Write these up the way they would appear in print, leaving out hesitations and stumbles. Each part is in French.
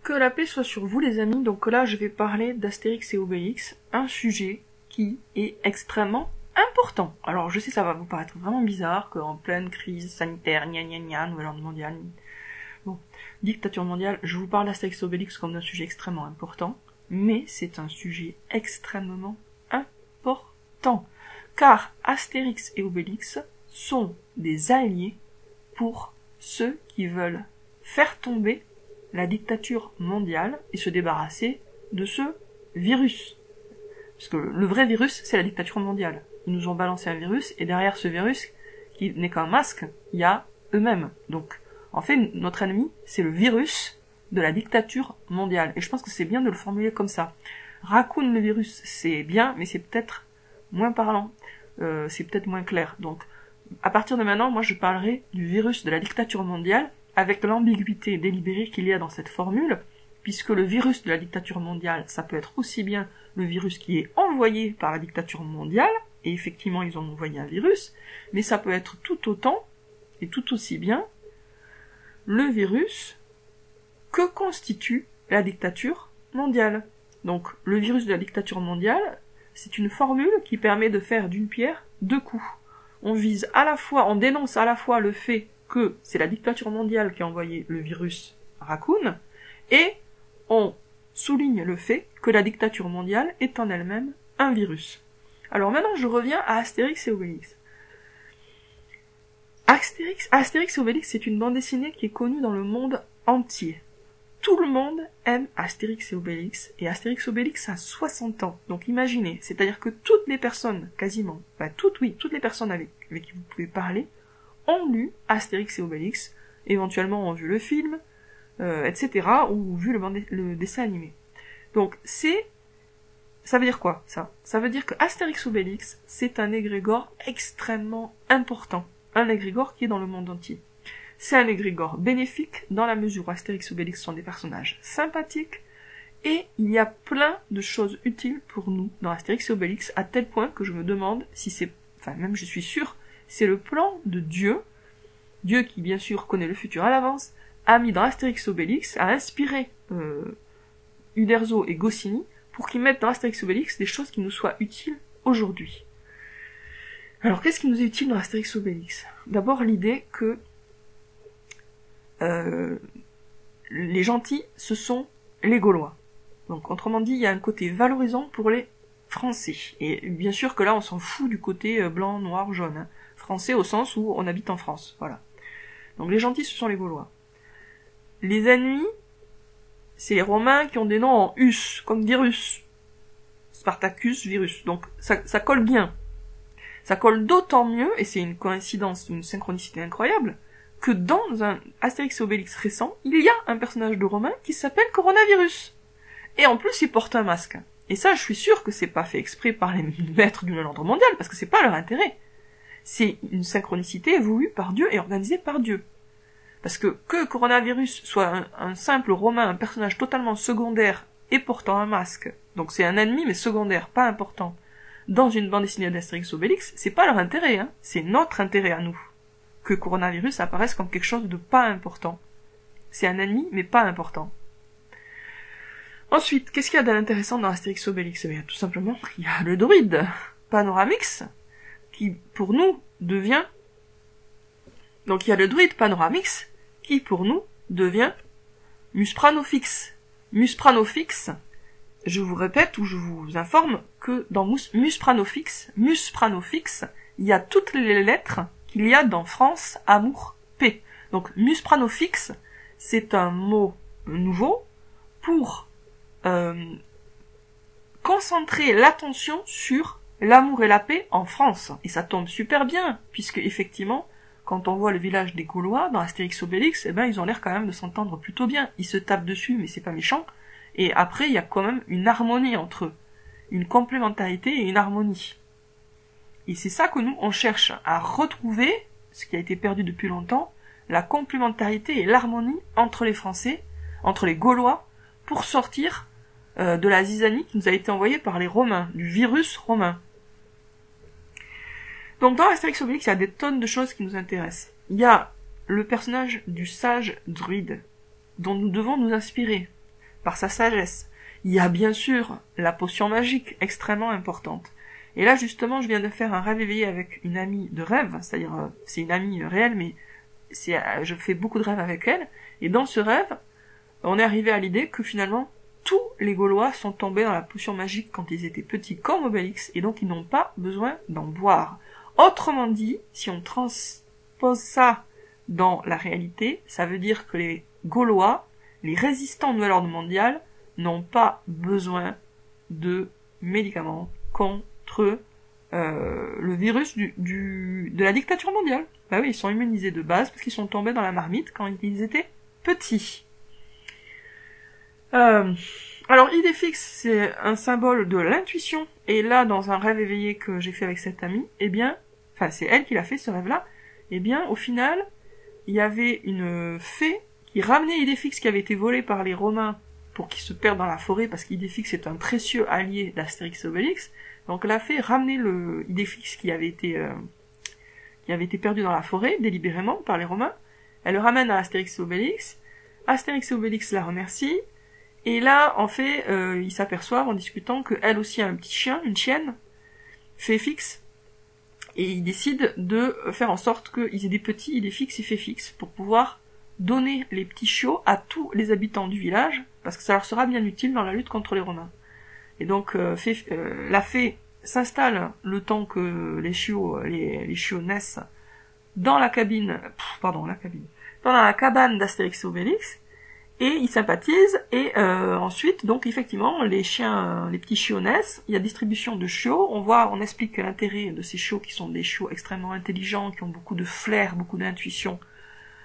Que la paix soit sur vous les amis, donc là je vais parler d'Astérix et Obélix, un sujet qui est extrêmement important. Alors je sais ça va vous paraître vraiment bizarre qu'en pleine crise sanitaire, nouvel ordre mondial, bon, dictature mondiale, je vous parle d'Astérix et Obélix comme d'un sujet extrêmement important, mais c'est un sujet extrêmement important, car Astérix et Obélix sont des alliés pour ceux qui veulent faire tomber la dictature mondiale et se débarrasser de ce virus. Parce que le vrai virus, c'est la dictature mondiale. Ils nous ont balancé un virus, et derrière ce virus, qui n'est qu'un masque, il y a eux-mêmes. Donc, en fait, notre ennemi, c'est le virus de la dictature mondiale. Et je pense que c'est bien de le formuler comme ça. Raccoon le virus, c'est bien, mais c'est peut-être moins parlant. C'est peut-être moins clair. Donc, à partir de maintenant, moi je parlerai du virus de la dictature mondiale, avec l'ambiguïté délibérée qu'il y a dans cette formule, puisque le virus de la dictature mondiale, ça peut être aussi bien le virus qui est envoyé par la dictature mondiale, et effectivement ils ont envoyé un virus, mais ça peut être tout autant, et tout aussi bien, le virus que constitue la dictature mondiale. Donc le virus de la dictature mondiale, c'est une formule qui permet de faire d'une pierre deux coups. On vise à la fois, on dénonce à la fois le fait que c'est la dictature mondiale qui a envoyé le virus Raccoon, et on souligne le fait que la dictature mondiale est en elle-même un virus. Alors maintenant je reviens à Astérix et Obélix. Astérix et Obélix, c'est une bande dessinée qui est connue dans le monde entier. Tout le monde aime Astérix et Astérix et Obélix a 60 ans. Donc imaginez, c'est-à-dire que toutes les personnes, quasiment, toutes les personnes avec qui vous pouvez parler, ont lu Astérix et Obélix, éventuellement ont vu le film, etc., ou vu le dessin animé. Donc ça veut dire quoi, ça? Ça veut dire que Astérix et Obélix, c'est un égrégore extrêmement important. Un égrégore qui est dans le monde entier. C'est un égrégore bénéfique dans la mesure où Astérix et Obélix sont des personnages sympathiques, et il y a plein de choses utiles pour nous dans Astérix et Obélix, à tel point que je me demande si c'est, même je suis sûre, c'est le plan de Dieu qui bien sûr connaît le futur à l'avance, a mis dans Astérix et Obélix, a inspiré Uderzo et Goscinny pour qu'ils mettent dans Astérix et Obélix des choses qui nous soient utiles aujourd'hui. Alors qu'est-ce qui nous est utile dans Astérix et Obélix? D'abord l'idée que les gentils, ce sont les Gaulois. Donc autrement dit, il y a un côté valorisant pour les Français. Et bien sûr que là, on s'en fout du côté blanc, noir, jaune. Hein. Français au sens où on habite en France. Voilà. Donc les gentils, ce sont les Gaulois. Les ennemis, c'est les Romains qui ont des noms en us, comme Virus. Spartacus, Virus. Donc ça colle bien. Ça colle d'autant mieux, et c'est une coïncidence, une synchronicité incroyable, que dans un Astérix et Obélix récent, il y a un personnage de Romain qui s'appelle Coronavirus. Et en plus, il porte un masque. Et ça, je suis sûre que c'est pas fait exprès par les maîtres du nouvel ordre mondial, parce que c'est pas leur intérêt. C'est une synchronicité voulue par Dieu et organisée par Dieu. Parce que Coronavirus soit un simple Romain, un personnage totalement secondaire et portant un masque, donc c'est un ennemi mais secondaire, pas important, dans une bande dessinée d'Astérix et Obélix, c'est pas leur intérêt, hein. C'est notre intérêt à nous. Que Coronavirus apparaisse comme quelque chose de pas important. C'est un ennemi, mais pas important. Ensuite, qu'est-ce qu'il y a d'intéressant dans Astérix et Obélix? Eh bien, tout simplement, il y a le druide Panoramix, qui, pour nous, devient... Donc, il y a le druide Panoramix, qui, pour nous, devient Muspranofix. Muspranofix, je vous répète, ou je vous informe, que dans Muspranofix, il y a toutes les lettres qu'il y a dans France, amour, paix. Donc, Muspranofix, c'est un mot nouveau pour concentrer l'attention sur l'amour et la paix en France. Et ça tombe super bien, puisque effectivement, quand on voit le village des Gaulois dans Astérix et Obélix, eh ben, ils ont l'air quand même de s'entendre plutôt bien. Ils se tapent dessus, mais c'est pas méchant. Et après, il y a quand même une harmonie entre eux. Une complémentarité et une harmonie. Et c'est ça que nous, on cherche à retrouver, ce qui a été perdu depuis longtemps, la complémentarité et l'harmonie entre les Français, entre les Gaulois, pour sortir de la zizanie qui nous a été envoyée par les Romains, du virus romain. Donc dans Astérix et Obélix, il y a des tonnes de choses qui nous intéressent. Il y a le personnage du sage druide, dont nous devons nous inspirer. par sa sagesse. Il y a bien sûr la potion magique, extrêmement importante. Et là, justement, je viens de faire un rêve éveillé avec une amie de rêve, c'est-à-dire, c'est une amie réelle, mais je fais beaucoup de rêves avec elle, et dans ce rêve, on est arrivé à l'idée que finalement, tous les Gaulois sont tombés dans la potion magique quand ils étaient petits comme Obélix, et donc ils n'ont pas besoin d'en boire. Autrement dit, si on transpose ça dans la réalité, ça veut dire que les Gaulois, les résistants au nouvel ordre mondial, n'ont pas besoin de médicaments contre le virus de la dictature mondiale. Bah oui, ils sont immunisés de base parce qu'ils sont tombés dans la marmite quand ils étaient petits. Alors, idée fixe, c'est un symbole de l'intuition, et là, dans un rêve éveillé que j'ai fait avec cette amie, eh bien, enfin, c'est elle qui l'a fait, ce rêve-là, eh bien, au final, il y avait une fée qui ramenait Idéfix qui avait été volé par les Romains pour qu'il se perde dans la forêt, parce qu'Idéfix est un précieux allié d'Astérix et Obélix, donc la fée ramenait le Idéfix qui avait été perdu dans la forêt, délibérément, par les Romains, elle le ramène à Astérix et Obélix la remercie, et là, en fait, ils s'aperçoivent en discutant qu'elle aussi a un petit chien, une chienne, fée fixe, et ils décident de faire en sorte qu'ils aient des petits Idéfix et fée fixe, pour pouvoir donner les petits chiots à tous les habitants du village, parce que ça leur sera bien utile dans la lutte contre les Romains. Et donc, la fée s'installe le temps que les chiots naissent dans la cabane d'Astérix et Obélix, et ils sympathisent, et ensuite, donc effectivement, les petits chiots naissent, il y a distribution de chiots, on explique l'intérêt de ces chiots qui sont des chiots extrêmement intelligents, qui ont beaucoup de flair, beaucoup d'intuition,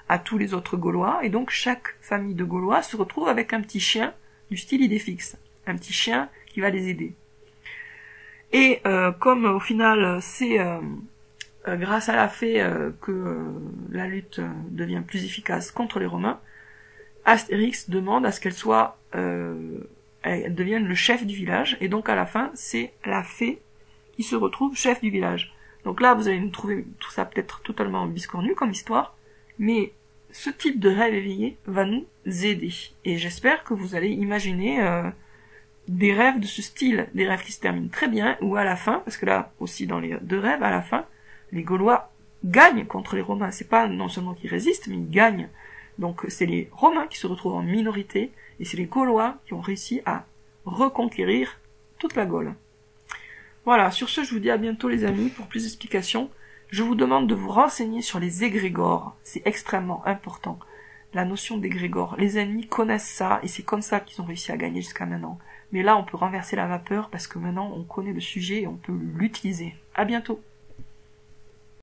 à tous les autres Gaulois, et donc chaque famille de Gaulois se retrouve avec un petit chien du style Idéfix, un petit chien qui va les aider. Et comme au final c'est grâce à la fée que la lutte devient plus efficace contre les Romains, Astérix demande à ce elle devienne le chef du village, et donc à la fin c'est la fée qui se retrouve chef du village. Donc là vous allez nous trouver tout ça peut-être totalement biscornu comme histoire, mais ce type de rêve éveillé va nous aider. Et j'espère que vous allez imaginer des rêves de ce style, des rêves qui se terminent très bien, ou à la fin, parce que là aussi dans les deux rêves, à la fin, les Gaulois gagnent contre les Romains. C'est pas non seulement qu'ils résistent, mais ils gagnent. Donc c'est les Romains qui se retrouvent en minorité, et c'est les Gaulois qui ont réussi à reconquérir toute la Gaule. Voilà, sur ce je vous dis à bientôt les amis, pour plus d'explications. Je vous demande de vous renseigner sur les égrégores, c'est extrêmement important. La notion d'égrégore, les ennemis connaissent ça, et c'est comme ça qu'ils ont réussi à gagner jusqu'à maintenant. Mais là on peut renverser la vapeur, parce que maintenant on connaît le sujet et on peut l'utiliser. À bientôt.